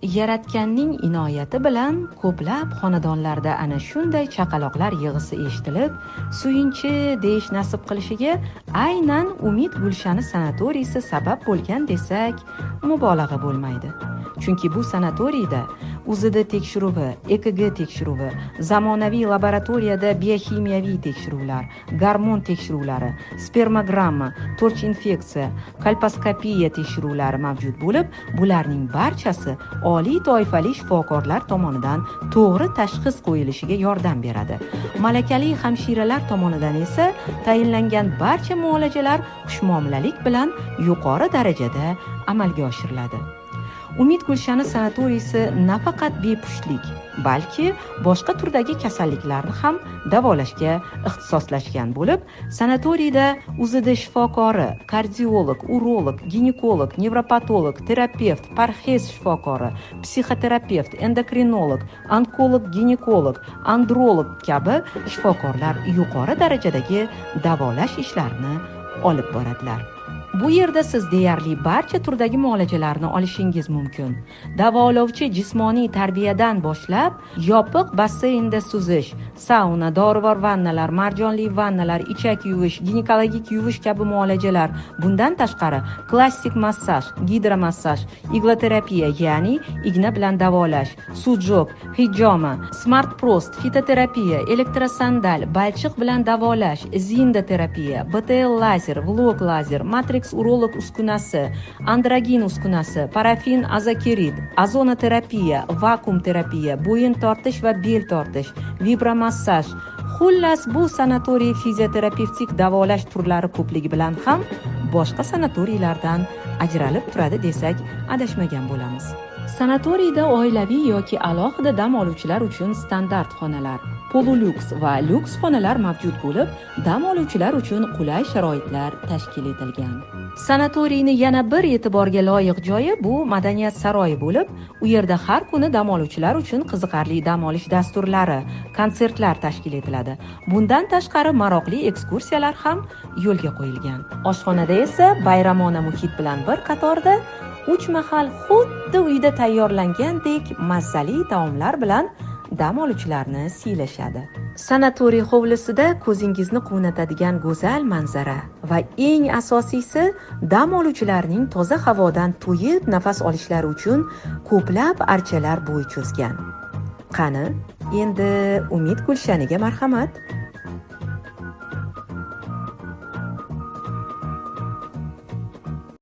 Yaratganning inoyati bilan ko'plab xonadonlarda ana shunday chaqaloqlar yig'isi eshitilib, suyunchi deyish nasib qilishiga aynan Umid Gulshani sanatoriysi sabab bo'lgan desak, mubolag'a bo'lmaydi. Chunki bu sanatoriyda UZD tekshiruvi, EKG tekshiruvi, zamonaviy laboratoriyada biokimiyaviy tekshiruvlar, gormon tekshiruvlari, spermogramma, torch infeksiya, kolposkopiya tekshiruvlari mavjud bo'lib, bularning barchasi oliy toifali shifokorlar tomonidan to'g'ri tashxis qo'yilishiga yordam beradi. Malakali hamshiralar tomonidan esa tayinlangan barcha muolajalar xushmuomalalik bilan yuqori darajada amalga oshiriladi. Umid Gulshani sanatoriysi nafaqat bepushtlik, balki boshqa turdagi kasalliklarni ham davolashga ixtisoslashgan bo'lib, sanatoriyda UZD shifokori, kardiolog, urolog, ginekolog, nevropatolog, terapevt, parhez shifokori, psixoterapevt, endokrinolog, onkolog, ginekolog, androlog kabi shifokorlar yuqori darajadagi davolash ishlarini olib boradilar. Bu yerda siz deyarli barcha turdagi muolajalarni olishingiz mumkin. Davolovchi jismoniy tarbiyadan boshlab, yopiq basseynda suzish, sauna, dorivor vannalar, marjonli vannalar, ichak yuvish, ginekologik yuvish kabi muolajalar. Bundan tashqari, klassik massaj, gidromassaj, igloterapiya, ya'ni igna bilan davolash, sujok, hijoma, smart prost, fitoterapiya, elektrosandal, balchiq bilan davolash, zindoterapiya, BTL lazer, vlog lazer, matrix urolog uskunasi, androgin uskunasi, parafin azokirid, azonoterapiya, vakuum terapiya, bo'yin tortish va bel tortish, vibromassaj. Xullas, bu sanatoriy fizioterapevtik davolash turlari ko'pligi bilan ham boshqa sanatoriylardan ajralib turadi desak, adashmagan bo'lamiz. Sanatoriyda oilaviy yoki alohida dam oluvchilar uchun standart xonalar, polulyuks va lyuks xonalar mavjud bo'lib, dam oluvchilar uchun qulay sharoitlar tashkil etilgan. Sanatoriyni yana bir e'tiborga loyiq joyi bu madaniyat saroyi bo'lib, u yerda har kuni dam oluvchilar uchun qiziqarli dam olish dasturlari, konsertlar tashkil etiladi. Bundan tashqari maroqli ekskursiyalar ham yo'lga qo'yilgan. Oshxonada esa bayramona muhit bilan bir qatorda 3 mahal xuddi uyda tayyorlangandek mazali taomlar bilan dam oluvchilarni siylashadi. Sanatoriy hovlisida ko'zingizni quvnatadigan go'zal manzara va eng asosiysi dam oluvchilarning toza havodan to'yib nafas olishlari uchun ko'plab archalar bo'y cho'zgan. Qani, endi Umid Gulshaniga marhamat.